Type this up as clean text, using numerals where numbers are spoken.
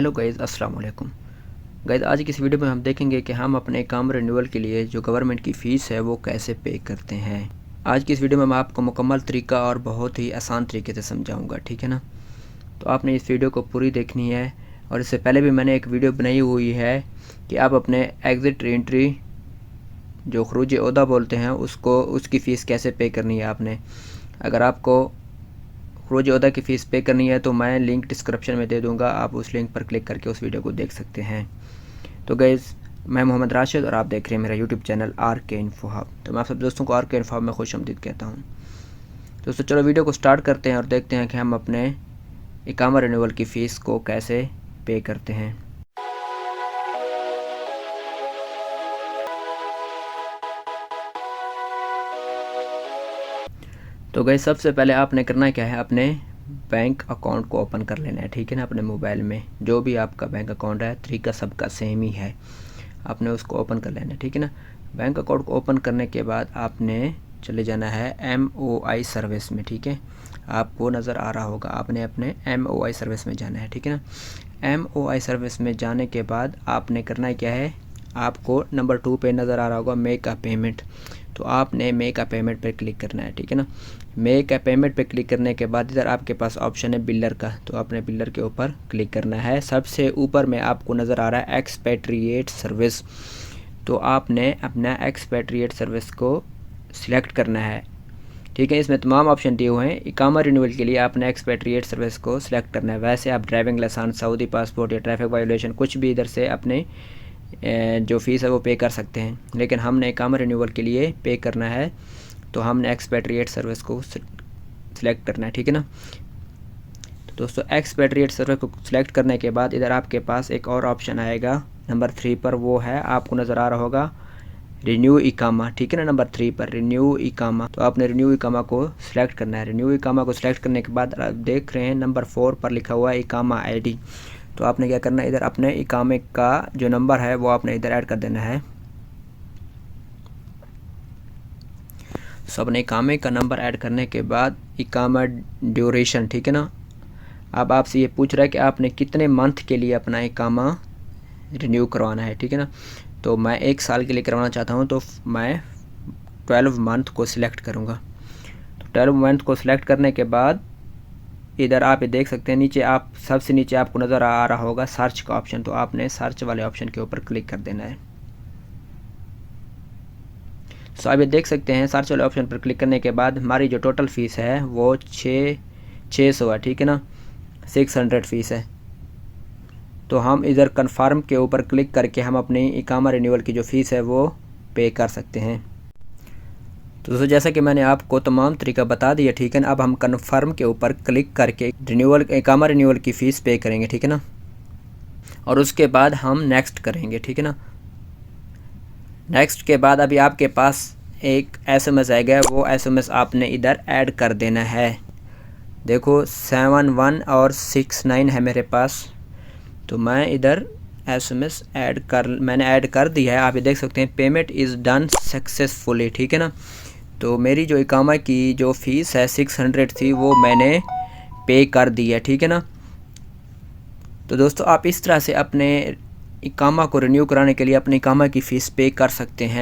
Hello guys, अस्सलाम वालेकुम। Guys, आज की इस वीडियो में हम देखेंगे कि हम अपने काम रिन्यूअल के लिए जो गवर्नमेंट की फ़ीस है वो कैसे पे करते हैं। आज की इस वीडियो में मैं आपको मुकम्मल तरीका और बहुत ही आसान तरीके से समझाऊंगा, ठीक है ना। तो आपने इस वीडियो को पूरी देखनी है। और इससे पहले भी मैंने एक वीडियो बनाई हुई है कि आप अपने एग्ज़िट रीएंट्री जो खरूज ओहदा बोलते हैं उसकी फ़ीस कैसे पे करनी है आपने। अगर आपको खरूज ओहदा की फ़ीस पे करनी है तो मैं लिंक डिस्क्रिप्शन में दे दूंगा, आप उस लिंक पर क्लिक करके उस वीडियो को देख सकते हैं। तो गाइज़, मैं मोहम्मद राशिद और आप देख रहे हैं मेरा YouTube channel RK info hub. तो मैं आप सब दोस्तों को RK इन्फो हब में खुशामदीद कहता हूँ। दोस्तों चलो वीडियो को स्टार्ट करते हैं और देखते हैं कि हम अपने इकामा रिन्यूअल की फ़ीस को कैसे पे करते हैं। तो गाइस, सबसे पहले आपने करना क्या है, अपने बैंक अकाउंट को ओपन कर लेना है, ठीक है ना। अपने मोबाइल में जो भी आपका बैंक अकाउंट है, तरीका सबका सेम ही है, आपने उसको ओपन कर लेना है, ठीक है ना। बैंक अकाउंट को ओपन करने के बाद आपने चले जाना है MOI सर्विस में, ठीक है। आपको नज़र आ रहा होगा, आपने अपने MOI सर्विस में जाना है, ठीक है ना। MOI सर्विस में जाने के बाद आपने करना क्या है, आपको नंबर 2 पे नज़र आ रहा होगा मेक अ पेमेंट। तो आपने मेक अ पेमेंट पर क्लिक करना है, ठीक है ना। मेक अ पेमेंट पे क्लिक करने के बाद इधर आपके पास ऑप्शन है बिल्डर का, तो आपने बिल्डर के ऊपर क्लिक करना है। सबसे ऊपर में आपको नज़र आ रहा है एक्सपेट्रिएट सर्विस, तो आपने अपना एक्सपेट्रिएट सर्विस को सिलेक्ट करना है, ठीक है। इसमें तमाम ऑप्शन दिए हुए हैं। इकामा रिन्यूअल के लिए आपने एक्सपेट्रिएट सर्विस को सिलेक्ट करना है। वैसे आप ड्राइविंग लाइसेंस, सऊदी पासपोर्ट या ट्रैफिक वायोलेशन कुछ भी इधर से अपने जो फ़ीस है वो पे कर सकते हैं, लेकिन हमने इकामा रिन्यूअल के लिए पे करना है तो हमने एक्सपेट्रिएट सर्विस को सिलेक्ट करना है, ठीक है ना। तो दोस्तों एक्सपेट्रिएट सर्विस को सिलेक्ट करने के बाद इधर आपके पास एक और ऑप्शन आएगा नंबर 3 पर, वो है आपको नज़र आ रहा होगा रिन्यू इकामा, ठीक है ना। नंबर 3 पर रिन्यू इकामा, तो आपने रिन्यू इकामा को सिलेक्ट करना है। रिन्यू इकामा को सिलेक्ट करने के बाद आप देख रहे हैं नंबर 4 पर लिखा हुआ है इकामा ID। तो आपने क्या करना है, इधर अपने इकामे का जो नंबर है वो आपने इधर ऐड कर देना है। अपने इकामे का नंबर ऐड करने के बाद इकामा ड्यूरेशन, ठीक है ना। अब आपसे ये पूछ रहा है कि आपने कितने मंथ के लिए अपना इकामा रिन्यू करवाना है, ठीक है ना। तो मैं 1 साल के लिए करवाना चाहता हूँ, तो मैं 12 मंथ को सिलेक्ट करूँगा। तो 12 मंथ को सिलेक्ट करने के बाद इधर आप ये देख सकते हैं नीचे, आप सबसे नीचे आपको नज़र आ रहा होगा सर्च का ऑप्शन, तो आपने सर्च वाले ऑप्शन के ऊपर क्लिक कर देना है। तो आप ये देख सकते हैं सर्च वाले ऑप्शन पर क्लिक करने के बाद हमारी जो टोटल फ़ीस है वो 600 है, ठीक है ना। 600 फ़ीस है। तो हम इधर कन्फर्म के ऊपर क्लिक करके हम अपनी इकामा रिन्यूअल की जो फ़ीस है वो पे कर सकते हैं। तो दोस्तों जैसा कि मैंने आपको तमाम तरीका बता दिया, ठीक है ना। अब हम कन्फर्म के ऊपर क्लिक करके इकामा रिन्यूअल की फ़ीस पे करेंगे, ठीक है ना। और उसके बाद हम नेक्स्ट करेंगे, ठीक है ना। नेक्स्ट के बाद अभी आपके पास एक SMS आएगा, वो SMS आपने इधर ऐड कर देना है। देखो 71 और 69 है मेरे पास, तो मैं इधर SMS मैंने ऐड कर दिया है। आप ये देख सकते हैं पेमेंट इज़ डन सक्सेसफुली, ठीक है ना। तो मेरी जो इकामा की जो फ़ीस है 600 थी वो मैंने पे कर दी है, ठीक है ना। तो दोस्तों आप इस तरह से अपने इकामा को रिन्यू कराने के लिए अपनी इकामा की फ़ीस पे कर सकते हैं।